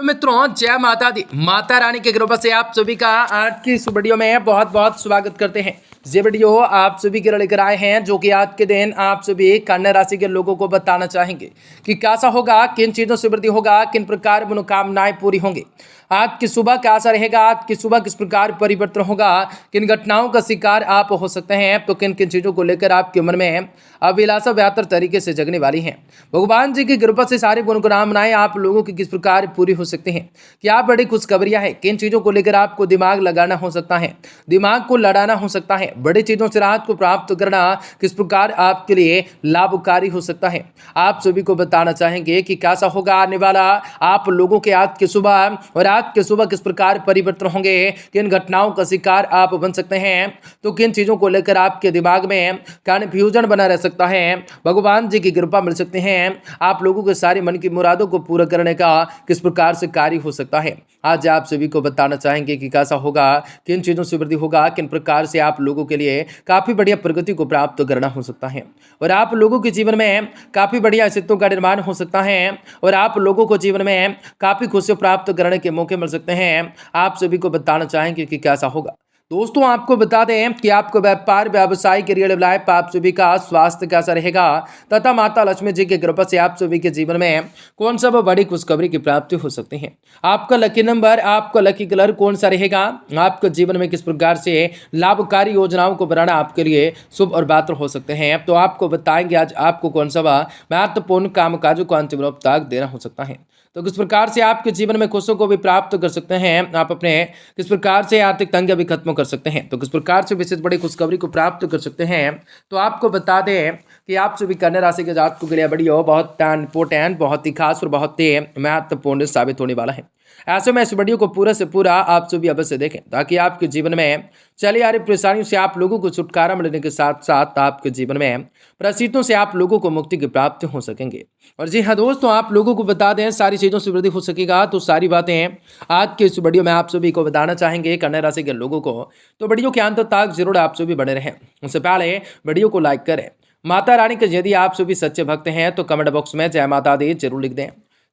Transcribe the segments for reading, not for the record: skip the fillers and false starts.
मित्रों, जय माता दी। माता रानी के कृपा से आप सभी का आज की इस वीडियो में बहुत बहुत स्वागत करते हैं। ये वीडियो आप सभी के लिए लेकर आए हैं जो कि आज के दिन आप सभी कन्या राशि के लोगों को बताना चाहेंगे कि कैसा होगा, किन चीज़ों से वृद्धि होगा, किन प्रकार मनोकामनाएं पूरी होंगी। आज की सुबह कैसा रहेगा, आज की सुबह किस प्रकार परिवर्तन होगा, किन घटनाओं का शिकार आप हो सकते हैं, तो किन किन चीज़ों को लेकर आपके मन में अभिलाषा बेहतर तरीके से जगने वाली हैं। भगवान जी की कृपा से सारी मनोकामनाएं आप लोगों की किस प्रकार पूरी हो सकती हैं, क्या बड़ी खुशखबरियां हैं, किन चीज़ों को लेकर आपको दिमाग लगाना हो सकता है, दिमाग को लड़ाना हो सकता है, बड़ी चीज़ों से राहत को प्राप्त करना किस प्रकार आपके लिए लाभकारी हो सकता है। आप सभी को बताना चाहेंगे कि कैसा होगा आने वाला आप लोगों के आज की सुबह और आज की सुबह किस प्रकार परिवर्तन होंगे, किन घटनाओं का शिकार आप बन सकते हैं, तो किन चीज़ों को लेकर आपके दिमाग में कन्फ्यूजन बना रह सकता है। भगवान जी की कृपा मिल सकते हैं, आप लोगों के सारी मन की मुरादों को पूरा करने का किस प्रकार से कार्य हो सकता है। आज आप सभी को बताना चाहेंगे कि कैसा होगा, किन चीज़ों से वृद्धि होगा, किन प्रकार से आप लोगों के लिए काफ़ी बढ़िया प्रगति को प्राप्त करना हो सकता है और आप लोगों के जीवन में काफ़ी बढ़िया अस्तित्व का निर्माण हो सकता है और आप लोगों को जीवन में काफ़ी खुशी प्राप्त करने के मौके मिल सकते हैं। आप सभी को बताना चाहेंगे कि कैसा होगा। दोस्तों, आपको बता दें कि आपको व्यापार व्यवसाय के रियल लाइफ आप सभी का स्वास्थ्य कैसा रहेगा तथा माता लक्ष्मी जी की कृपा से आप सभी के जीवन में कौन सा बड़ी खुशखबरी की प्राप्ति हो सकती है। आपका लकी नंबर, आपका लकी कलर कौन सा रहेगा, आपके जीवन में किस प्रकार से लाभकारी योजनाओं को बनाना आपके लिए शुभ और बेहतर हो सकते हैं, तो आपको बताएंगे आज आपको कौन सा महत्वपूर्ण कामकाजों को अंतिम रूप तक देना हो सकता है, तो किस प्रकार से आपके जीवन में खुशियों को भी प्राप्त कर सकते हैं, आप अपने किस प्रकार से आर्थिक तंगियां भी खत्म कर सकते हैं, तो किस प्रकार से विशेष बड़ी खुशखबरी को प्राप्त कर सकते हैं। तो आपको बता दें कि आप सभी कन्या राशि के जातकों के लिए वीडियो बहुत इंपॉर्टेंट, बहुत ही खास और बहुत ही महत्वपूर्ण साबित होने वाला है। ऐसे में इस वीडियो को पूरा से पूरा आप सभी अवश्य देखें ताकि आपके जीवन में चली आ रही परेशानियों से आप लोगों को छुटकारा मिलने के साथ साथ आपके जीवन में परिस्थितियों से आप लोगों को मुक्ति की प्राप्ति हो सकेंगे। और जी हाँ दोस्तों, आप लोगों को बता दें सारी चीज़ों से वृद्धि हो सकेगा, तो सारी बातें आज के इस वीडियो में आप सभी को बताना चाहेंगे कन्या राशि के लोगों को, तो वीडियो के अंत तक जरूर आप सभी बने रहें। उससे पहले वीडियो को लाइक करें। माता रानी के यदि आप सभी सच्चे भक्त हैं तो कमेंट बॉक्स में जय माता दी जरूर लिख दें।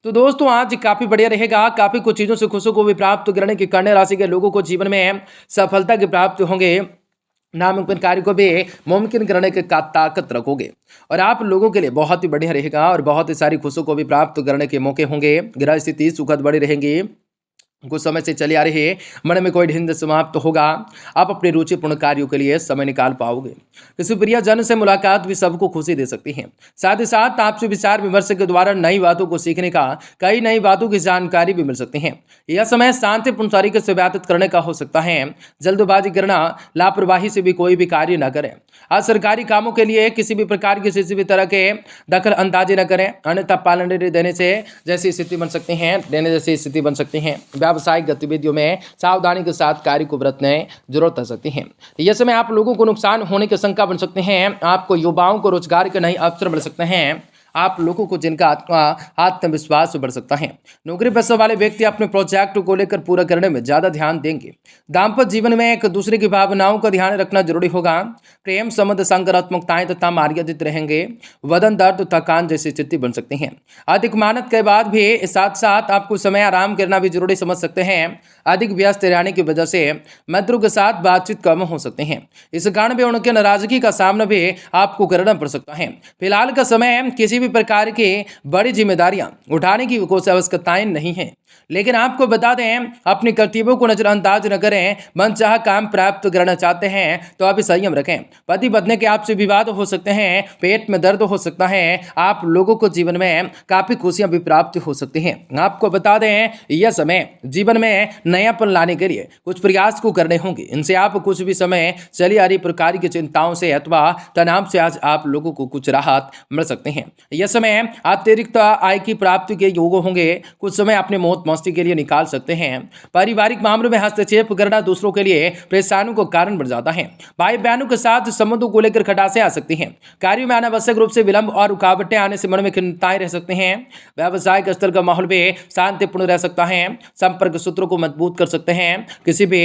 तो दोस्तों, आज काफ़ी बढ़िया रहेगा, काफ़ी कुछ चीज़ों से खुशियों को भी प्राप्त करने की कन्या राशि के लोगों को जीवन में सफलता की प्राप्ति होंगे, नामुमकिन कार्य को भी मुमकिन करने के का ताकत रखोगे और आप लोगों के लिए बहुत ही बढ़िया रहेगा और बहुत ही सारी खुशियों को भी प्राप्त करने के मौके होंगे। गृह स्थिति सुखद बड़ी रहेंगी, कुछ समय से चली आ रही है मन में कोई ढिंद समाप्त होगा, आप अपने रुचिपूर्ण कार्यों के लिए समय निकाल पाओगे। किसी प्रियजन से मुलाकात भी सबको खुशी दे सकती है। साथ ही साथ आपसे विचार विमर्श के द्वारा नई बातों को सीखने का, कई नई बातों की जानकारी भी मिल सकती है। यह समय शांतिपूर्ण तरीके से व्यतीत करने का हो सकता है। जल्दबाजी करना, लापरवाही से भी कोई भी कार्य न करें। आज सरकारी कामों के लिए किसी भी प्रकार की किसी भी तरह के दखल अंदाजी न करें, अन्यथा पालन देने से जैसी स्थिति बन सकती है, देने जैसी स्थिति बन सकती है। व्यावसायिक गतिविधियों में सावधानी के साथ कार्य को बरतने जरूरत हो सकती है। यह समय आप लोगों को नुकसान होने की शंका बन सकते हैं। आपको युवाओं को रोजगार के नए अवसर मिल सकते हैं। आप लोगों को जिनका आत्मविश्वास बढ़ सकता है। नौकरी पेशा वाले व्यक्ति अपने प्रोजेक्ट को लेकर पूरा करने में ज़्यादा ध्यान देंगे। दाम्पत्य जीवन में एक दूसरे की भावनाओं का ध्यान रखना जरूरी होगा। प्रेम संबंध सकारात्मकताएं तथा मार्गदर्शित रहेंगे। वदन दर्द थकान जैसी स्थिति बन सकती है। अधिक मेहनत के बाद भी साथ साथ आपको समय आराम करना भी जरूरी समझ सकते हैं। अधिक व्यस्त रहने की वजह से मित्रों के साथ बातचीत कम हो सकते हैं। इस कारण भी उनके नाराजगी का सामना भी आपको करना पड़ सकता है। फिलहाल का समय किसी भी प्रकार की बड़ी जिम्मेदारियां उठाने की कोई आवश्यकताएं नहीं है, लेकिन आपको बता दें अपने कर्तव्यों को नजरअंदाज न करें। मनचाहा काम प्राप्त करना चाहते हैं तो आप संयम रखें। पति पत्नी के आपसे विवाद हो सकते हैं, पेट में दर्द हो सकता है। आप लोगों को जीवन में काफी खुशियां भी प्राप्त हो सकती हैं। आपको बता दें यह समय जीवन में नयापन लाने के लिए कुछ प्रयास को करने होंगे। इनसे आप कुछ भी समय चली आ रही प्रकार की चिंताओं से अथवा तनाव से आज आप लोगों को कुछ राहत मिल सकते हैं। यह समय अतिरिक्त आय की प्राप्ति के योग होंगे। कुछ समय अपने मौत मस्ती के लिए निकाल सकते हैं। पारिवारिक मामलों में हस्तक्षेप करना दूसरों के लिए परेशानियों का कारण बन जाता है। भाई बहनों के साथ संबंधों को लेकर खटासे आ सकती हैं। कार्यों में अनावश्यक रूप से विलंब और रुकावटें आने से मन में खिन्नताएं रह सकते हैं। व्यावसायिक स्तर का माहौल भी शांतिपूर्ण रह सकता है। संपर्क सूत्रों को मजबूत कर सकते हैं। किसी भी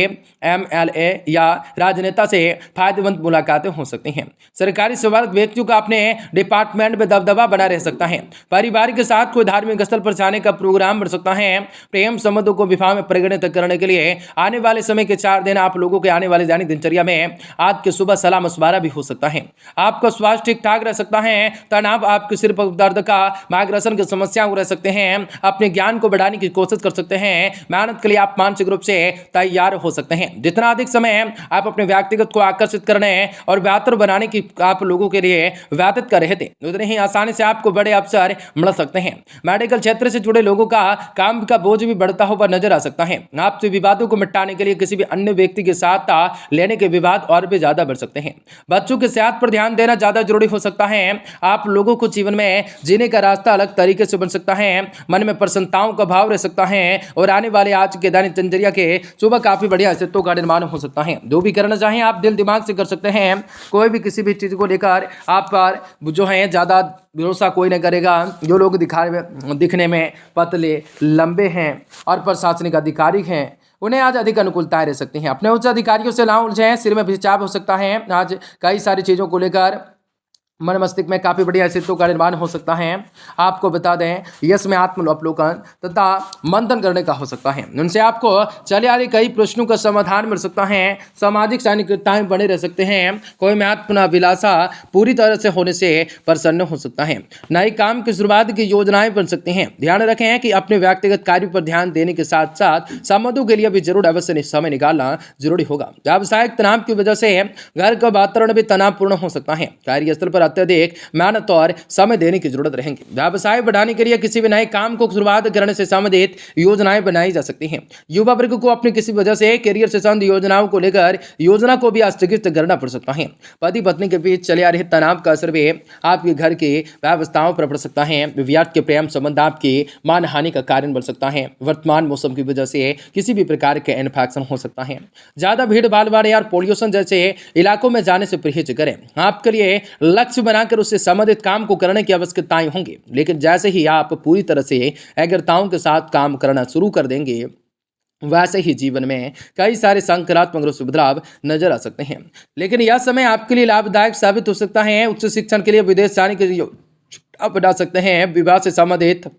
MLA या राजनेता से फायदेमंद मुलाकातें हो सकती हैं। सरकारी सेवारत व्यक्तियों का अपने डिपार्टमेंट में दबदबा बना रह सकता है। परिवार के साथ कोई धार्मिक स्थल पर जाने का प्रोग्राम बन सकता है। प्रेम संबंधों को विवाह में परिगणित करने के लिए आने वाले समय के 4 दिन आप लोगों के आने वाले दैनिक दिनचर्या में आज के सुबह सलाह मशवरा भी हो सकता है। आपका स्वास्थ्य ठीक ठाक रह सकता है। तनाव, आपके सिर पर दर्द का, माइग्रेशन की समस्याएं रह सकते हैं। अपने ज्ञान को बढ़ाने की कोशिश कर सकते हैं। मेहनत के लिए आप मानसिक रूप से तैयार हो सकते हैं। जितना अधिक समय आप अपने व्यक्तिगत को आकर्षित करने और बेहतर बनाने की आप लोगों के लिए व्यतीत कर रहे थे, उतने ही आसानी से आपको बड़े अवसर मिल सकते हैं। मेडिकल क्षेत्र से जुड़े लोगों का काम का बोझ भी बढ़ता हुआ नजर आ सकता है। आपसे विवादों को मिटाने के लिए किसी भी अन्य व्यक्ति के साथ लेने के विवाद और भी ज्यादा बढ़ सकते हैं। बच्चों की सेहत पर ध्यान देना ज्यादा जरूरी हो सकता है। आप लोगों को जीवन में जीने का रास्ता अलग तरीके से बन सकता है। मन में प्रसन्नताओं का भाव रह सकता है और आने वाले आज के दैनिक दिनचर्या के सुबह काफी बढ़िया अस्तित्व का निर्माण हो सकता है। जो भी करना चाहें आप दिल दिमाग से कर सकते हैं। कोई भी किसी भी चीज को लेकर आप पर जो है ज्यादा भरोसा कोई नहीं करेगा। जो लोग दिखने में पतले, लंबे हैं और प्रशासनिक अधिकारी हैं, उन्हें आज अधिक अनुकूलताएं रह सकती हैं। अपने उच्च अधिकारियों से ना उलझें, सिर में खिंचाव हो सकता है। आज कई सारी चीज़ों को लेकर मन मस्तिष्क में काफ़ी बढ़िया अस्तित्व का निर्माण हो सकता है। आपको बता दें, यश में आत्मअवलोकन तथा मंथन करने का हो सकता है। उनसे आपको चले आ रहे कई प्रश्नों का समाधान मिल सकता है। सामाजिक सानिध्यताएं बने रह सकते हैं। कोई महत्वपूर्ण अभिलाषा पूरी तरह से होने से प्रसन्न हो सकता है। नए काम की शुरुआत की योजनाएं बन सकती हैं। ध्यान रखें कि अपने व्यक्तिगत कार्य पर ध्यान देने के साथ साथ संबंधों के लिए भी जरूर अवश्य समय निकालना जरूरी होगा। व्यावसायिक तनाव की वजह से घर का वातावरण भी तनावपूर्ण हो सकता है। कार्यस्थल पर अत्यधिक मेहनत और समय देने की जरूरत रहेगी। व्यवसाय बढ़ाने के लिए किसी भी नए काम को शुरुआत करने से संबंधित योजनाएं बनाई जा सकती हैं। युवा वर्ग को अपनी किसी वजह से करियर से संबंधित योजनाओं को लेकर योजना को भी स्थगित करना पड़ सकता है। पति पत्नी के बीच चले आ रहे तनाव का असर भी आपके घर की व्यवस्थाओं पर पड़ सकता है। विवाद के प्रेम संबंध आपकी मानहानि का कारण बन सकता है। वर्तमान मौसम की वजह से किसी भी प्रकार के इन्फेक्शन हो सकता है। ज्यादा भीड़ भाड़ वाले और पोल्यूशन जैसे इलाकों में जाने से परहेज करें। आपके लिए लक्ष्य बनाकर उससे संबंधित काम को करने की आवश्यकताएं होंगी, लेकिन जैसे ही आप पूरी तरह से एकाग्रताओं के साथ काम करना शुरू कर देंगे, वैसे ही जीवन में कई सारे सकारात्मक रूप से बदलाव नजर आ सकते हैं। लेकिन यह समय आपके लिए लाभदायक साबित हो सकता है। उच्च शिक्षण के लिए विदेश जाने के लिए आप बना सकते हैं। विवाह से संबंधित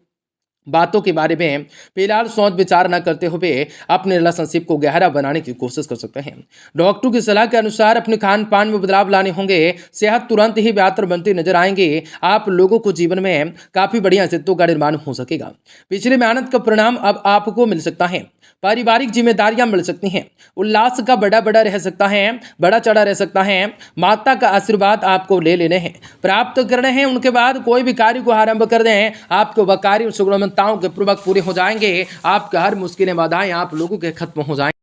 बातों के बारे में फिलहाल सोच विचार न करते हुए अपने रिलेशनशिप को गहरा बनाने की कोशिश कर सकते हैं। डॉक्टर की सलाह के अनुसार अपने खान पान में बदलाव लाने होंगे। सेहत तुरंत ही बेहतर बनती नजर आएंगे। आप लोगों को जीवन में काफी बढ़िया अस्तित्व का निर्माण हो सकेगा। पिछली मेहनत का परिणाम अब आपको मिल सकता है। पारिवारिक जिम्मेदारियां मिल सकती हैं। उल्लास का बड़ा रह सकता है, बड़ा चढ़ा रह सकता है। माता का आशीर्वाद आपको ले लेने हैं, प्राप्त करने हैं। उनके बाद कोई भी कार्य को आरंभ कर दें, आपके वह कार्य सुगमताओं के पूर्वक पूरे हो जाएंगे। आपका हर मुश्किलें बाधाएं आप लोगों के खत्म हो जाएंगे।